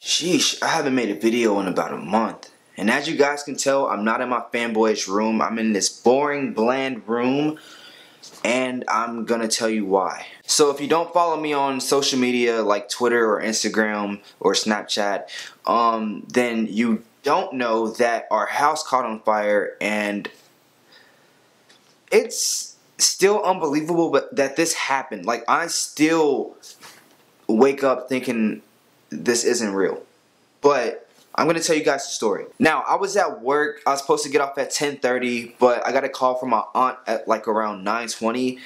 Sheesh, I haven't made a video in about a month. And as you guys can tell, I'm not in my fanboyish room. I'm in this boring, bland room. And I'm gonna tell you why. So if you don't follow me on social media like Twitter or Instagram or Snapchat, then you don't know that our house caught on fire, and it's still unbelievable but that this happened. Like, I still wake up thinking this isn't real. But I'm going to tell you guys the story. Now, I was at work. I was supposed to get off at 10:30, but I got a call from my aunt at like around 9:20,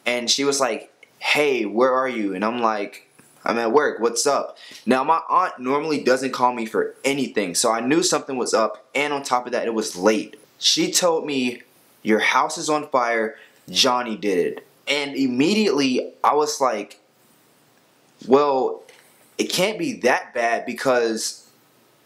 and she was like, "Hey, where are you?" And I'm like, "I'm at work. What's up?" Now, my aunt normally doesn't call me for anything, so I knew something was up, and on top of that, it was late. She told me, "Your house is on fire. Johnny did it." And immediately, I was like, well, it can't be that bad, because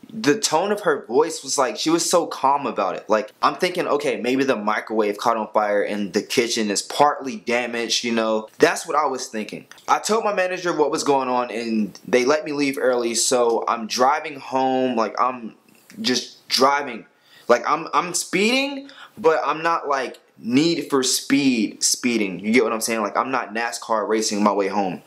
the tone of her voice was like, she was so calm about it. Like, I'm thinking, okay, maybe the microwave caught on fire and the kitchen is partly damaged, you know. That's what I was thinking. I told my manager what was going on, and they let me leave early, so I'm driving home. Like, I'm just driving. Like, I'm speeding, but I'm not like Need for Speed speeding. You get what I'm saying? Like, I'm not NASCAR racing my way home.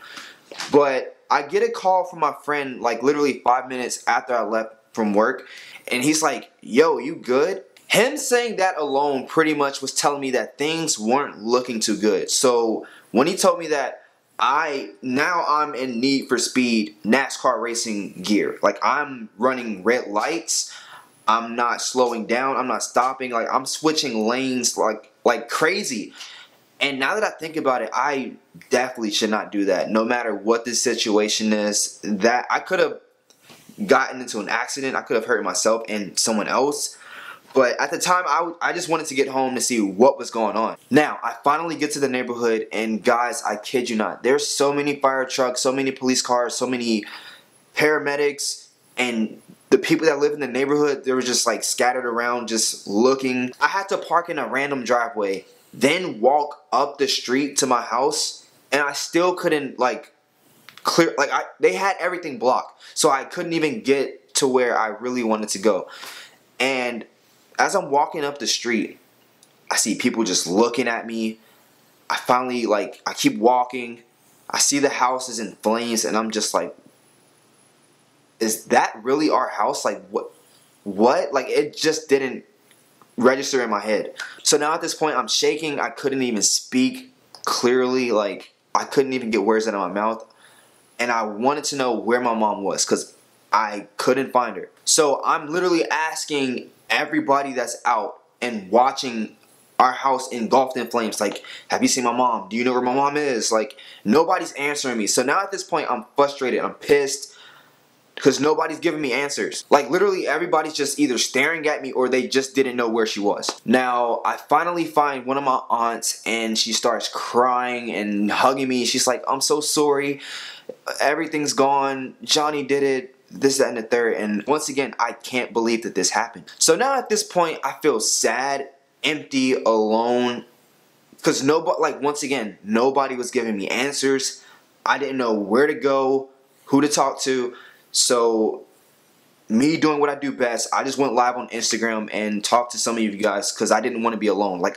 But I get a call from my friend like literally 5 minutes after I left from work, and he's like, "Yo, you good?" Him saying that alone pretty much was telling me that things weren't looking too good. So when he told me that, I'm in Need for Speed NASCAR racing gear. Like, I'm running red lights. I'm not slowing down. I'm not stopping. Like, I'm switching lanes like crazy. And now that I think about it, I definitely should not do that. No matter what the situation is, that I could have gotten into an accident. I could have hurt myself and someone else. But at the time, I just wanted to get home to see what was going on. Now, I finally get to the neighborhood, and guys, I kid you not, there's so many fire trucks, so many police cars, so many paramedics, and the people that live in the neighborhood, they were just like scattered around just looking. I had to park in a random driveway, then walk up the street to my house, and I still couldn't like clear, like they had everything blocked, so I couldn't even get to where I really wanted to go. And as I'm walking up the street, I see people just looking at me. I finally, like, I keep walking, I see the house is in flames, and I'm just like, is that really our house? Like, what? Like, it just didn't register in my head. So now at this point, I'm shaking. I couldn't even speak clearly. Like, I couldn't even get words out of my mouth. And I wanted to know where my mom was, because I couldn't find her. So I'm literally asking everybody that's out and watching our house engulfed in flames, like, have you seen my mom? Do you know where my mom is? Like, nobody's answering me. So now at this point, I'm frustrated. I'm pissed, because nobody's giving me answers. Like, literally everybody's just either staring at me or they just didn't know where she was. Now, I finally find one of my aunts, and she starts crying and hugging me. She's like, "I'm so sorry. Everything's gone. Johnny did it. This, that, and the third." And once again, I can't believe that this happened. So now at this point, I feel sad, empty, alone. Because nobody, like, once again, nobody was giving me answers. I didn't know where to go, who to talk to. So, me doing what I do best, I just went live on Instagram and talked to some of you guys, because I didn't want to be alone. Like,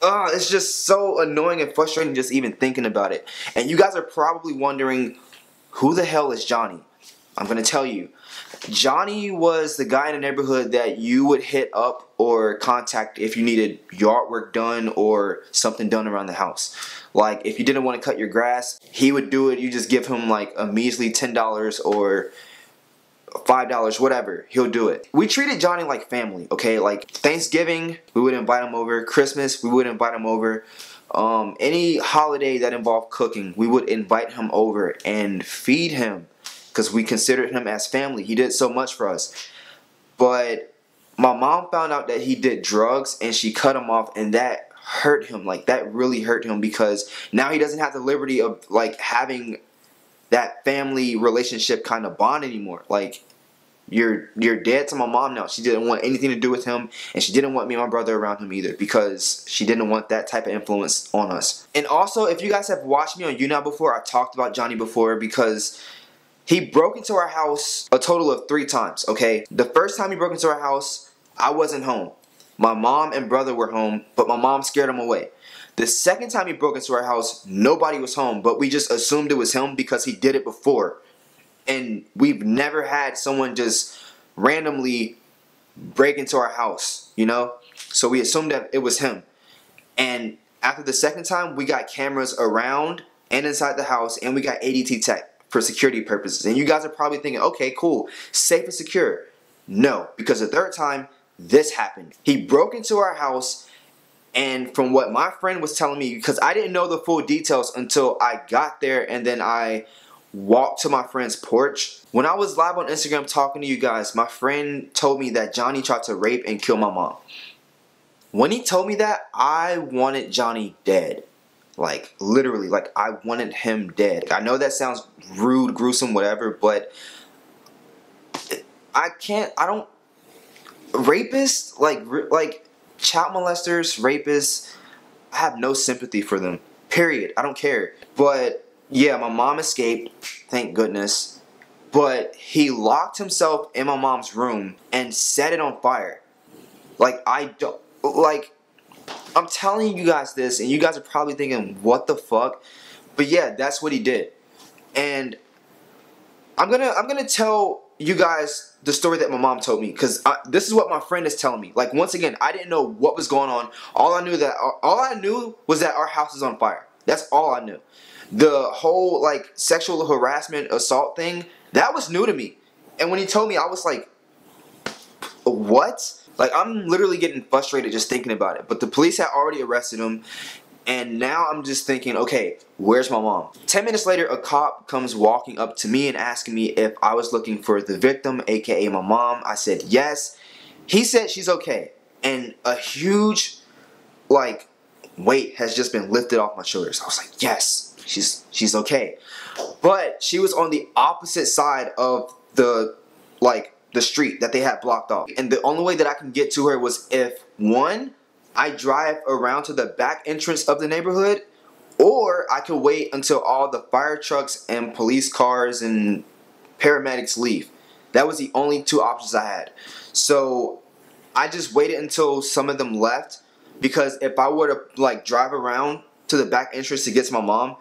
it's just so annoying and frustrating just even thinking about it. And you guys are probably wondering, who the hell is Johnny? I'm going to tell you. Johnny was the guy in the neighborhood that you would hit up or contact if you needed yard work done or something done around the house. Like, if you didn't want to cut your grass, he would do it. You just give him like a measly $10 or $5, whatever, he'll do it. We treated Johnny like family, okay? Like, Thanksgiving, we would invite him over. Christmas, we would invite him over. Any holiday that involved cooking, we would invite him over and feed him, because we considered him as family. He did so much for us. But my mom found out that he did drugs, and she cut him off, and that hurt him. Like, that really hurt him, because now he doesn't have the liberty of like having that family relationship kind of bond anymore. Like, you're dead to my mom now. She didn't want anything to do with him, and she didn't want me and my brother around him either, because she didn't want that type of influence on us. And also, if you guys have watched me on YouNow before, I talked about Johnny before, because He broke into our house a total of 3 times, okay? The first time he broke into our house, I wasn't home. My mom and brother were home, but my mom scared him away. The second time he broke into our house, nobody was home, but we just assumed it was him because he did it before. And we've never had someone just randomly break into our house, you know? So we assumed that it was him. And after the second time, we got cameras around and inside the house, and we got ADT tech for security purposes. And you guys are probably thinking, okay, cool, safe and secure. No, because the third time, this happened. He broke into our house, and from what my friend was telling me, because I didn't know the full details until I got there and then I walked to my friend's porch. When I was live on Instagram talking to you guys, my friend told me that Johnny tried to rape and kill my mom. When he told me that, I wanted Johnny dead. Like, literally, like, I wanted him dead. I know that sounds rude, gruesome, whatever, but I don't, rapists, like child molesters, rapists, I have no sympathy for them, period. I don't care. But yeah, my mom escaped, thank goodness, but he locked himself in my mom's room and set it on fire. Like, I'm telling you guys this, and you guys are probably thinking, what the fuck? But yeah, that's what he did. And I'm gonna tell you guys the story that my mom told me, because this is what my friend is telling me. Like, once again, I didn't know what was going on. All I knew was that our house is on fire. That's all I knew. The whole like sexual harassment, assault thing, that was new to me. And when he told me, I was like, what? Like, I'm literally getting frustrated just thinking about it. But the police had already arrested him. And now I'm just thinking, okay, where's my mom? 10 minutes later, a cop comes walking up to me and asking me if I was looking for the victim, aka my mom. I said yes. He said she's okay. And a huge, like, weight has just been lifted off my shoulders. I was like, yes, she's okay. But she was on the opposite side of the street that they had blocked off. And the only way that I can get to her was if, one, I drive around to the back entrance of the neighborhood, or I could wait until all the fire trucks and police cars and paramedics leave. That was the only 2 options I had. So I just waited until some of them left, because if I were to like drive around to the back entrance to get to my mom,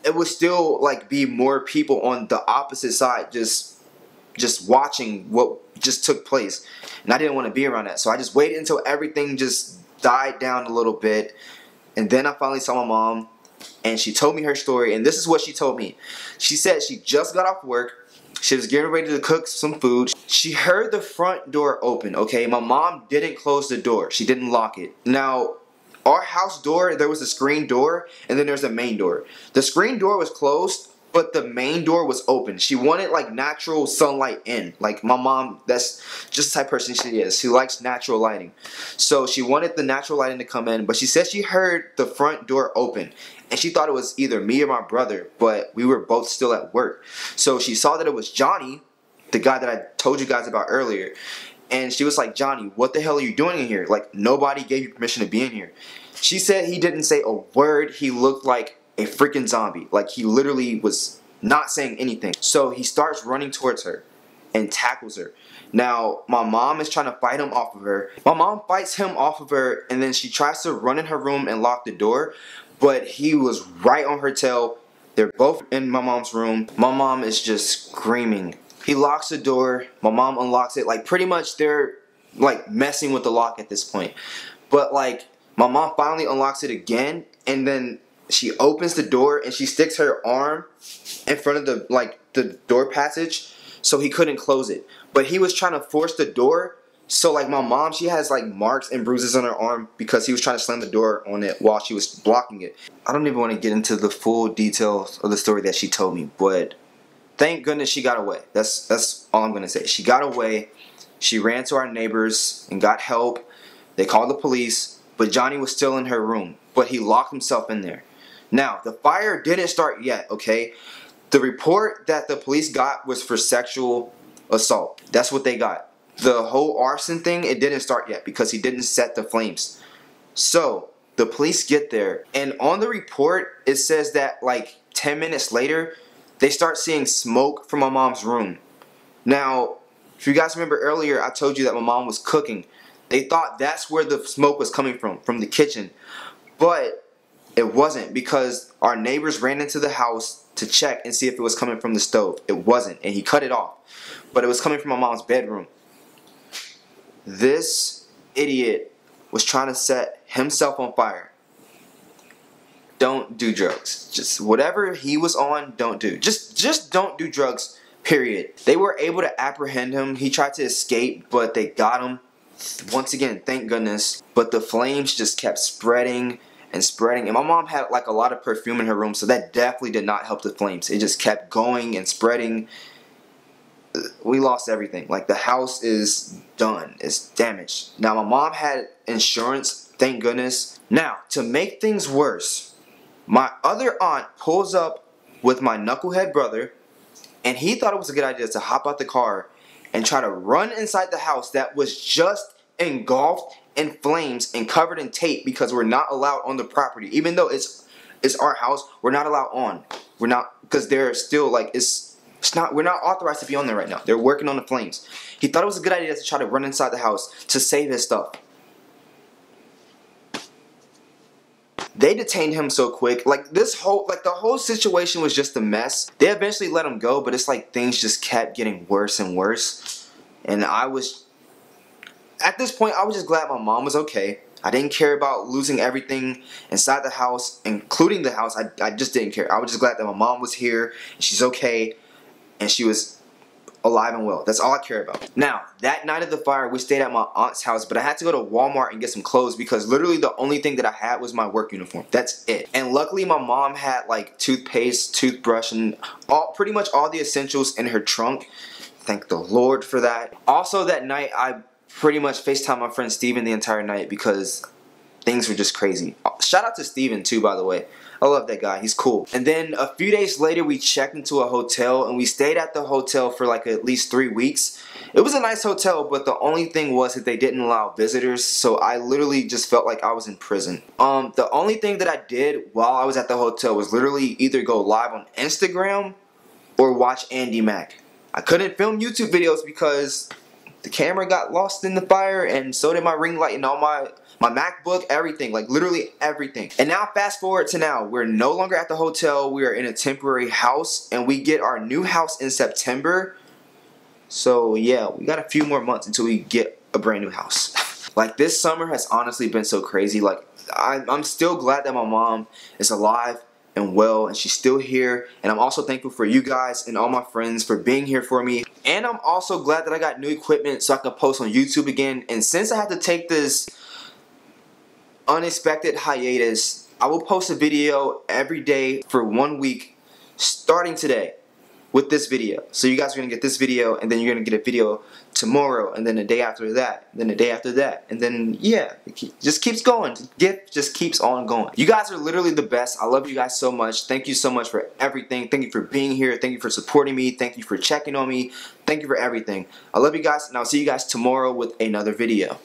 it would still like be more people on the opposite side just watching what just took place, and I didn't want to be around that. So I just waited until everything just died down a little bit, and then I finally saw my mom, and she told me her story. And this is what she told me. She said she just got off work, she was getting ready to cook some food. She heard the front door open, okay? My mom didn't close the door, she didn't lock it. Now, our house door, there was a screen door, and then there's a main door. The screen door was closed, but the main door was open. She wanted like natural sunlight in. Like, my mom, that's just the type of person she is. She likes natural lighting. So she wanted the natural lighting to come in, but she said she heard the front door open, and she thought it was either me or my brother, but we were both still at work. So she saw that it was Johnny, the guy that I told you guys about earlier, and she was like, Johnny, what the hell are you doing in here? Like, nobody gave you permission to be in here. She said he didn't say a word. He looked like a freaking zombie. Like, he literally was not saying anything. So he starts running towards her and tackles her. Now, my mom is trying to fight him off of her. My mom fights him off of her, and then she tries to run in her room and lock the door, but he was right on her tail. They're both in my mom's room. My mom is just screaming. He locks the door. My mom unlocks it. Like, pretty much they're like messing with the lock at this point. But like, my mom finally unlocks it again, and then she opens the door and she sticks her arm in front of the door passage, so he couldn't close it. But he was trying to force the door, so like my mom, she has like marks and bruises on her arm because he was trying to slam the door on it while she was blocking it. I don't even want to get into the full details of the story that she told me, but thank goodness she got away. That's all I'm gonna say. She got away. She ran to our neighbors and got help. They called the police, but Johnny was still in her room, but he locked himself in there. Now, the fire didn't start yet, okay? The report that the police got was for sexual assault. That's what they got. The whole arson thing, it didn't start yet because he didn't set the flames. So, the police get there, and on the report, it says that like 10 minutes later, they start seeing smoke from my mom's room. Now, if you guys remember earlier, I told you that my mom was cooking. They thought that's where the smoke was coming from the kitchen. But it wasn't, because our neighbors ran into the house to check and see if it was coming from the stove. It wasn't, and he cut it off. But it was coming from my mom's bedroom. This idiot was trying to set himself on fire. Don't do drugs. Just whatever he was on, don't do. Just don't do drugs, period. They were able to apprehend him. He tried to escape, but they got him. Once again, thank goodness. But the flames just kept spreading and spreading. And my mom had like a lot of perfume in her room, so that definitely did not help the flames. It just kept going and spreading. We lost everything. Like, the house is done. It's damaged. Now, my mom had insurance, thank goodness. Now, to make things worse, my other aunt pulls up with my knucklehead brother, and he thought it was a good idea to hop out the car and try to run inside the house that was just engulfed in flames and covered in tape, because we're not allowed on the property. Even though it's our house, we're not allowed on. We're not, because they're still like, we're not authorized to be on there right now. They're working on the flames. He thought it was a good idea to try to run inside the house to save his stuff. They detained him so quick. Like, the whole situation was just a mess. They eventually let him go, but it's like things just kept getting worse and worse. And at this point, I was just glad my mom was okay. I didn't care about losing everything inside the house, including the house. I just didn't care. I was just glad that my mom was here, and she's okay, and she was alive and well. That's all I care about. Now, that night of the fire, we stayed at my aunt's house, but I had to go to Walmart and get some clothes, because literally the only thing that I had was my work uniform. That's it. And luckily, my mom had like toothpaste, toothbrush, and pretty much all the essentials in her trunk. Thank the Lord for that. Also, that night, I pretty much FaceTimed my friend Steven the entire night, because things were just crazy. Shout out to Steven too, by the way. I love that guy. He's cool. And then a few days later, we checked into a hotel, and we stayed at the hotel for like at least 3 weeks. It was a nice hotel, but the only thing was that they didn't allow visitors, so I literally just felt like I was in prison. The only thing that I did while I was at the hotel was literally either go live on Instagram or watch Andy Mack. I couldn't film YouTube videos because the camera got lost in the fire, and so did my ring light and all my MacBook, everything, like literally everything. And now fast forward to now, we're no longer at the hotel, we are in a temporary house, and we get our new house in September. So yeah, we got a few more months until we get a brand new house. Like, this summer has honestly been so crazy. Like, I'm still glad that my mom is alive and well, and she's still here. And I'm also thankful for you guys and all my friends for being here for me. And I'm also glad that I got new equipment so I can post on YouTube again. And since I had to take this unexpected hiatus, I will post a video every day for 1 week starting today with this video. So you guys are going to get this video, and then you're going to get a video tomorrow, and then the day after that, then the day after that, and then yeah, it just keeps going. Gift just keeps on going. You guys are literally the best. I love you guys so much. Thank you so much for everything. Thank you for being here. Thank you for supporting me. Thank you for checking on me. Thank you for everything. I love you guys, and I'll see you guys tomorrow with another video.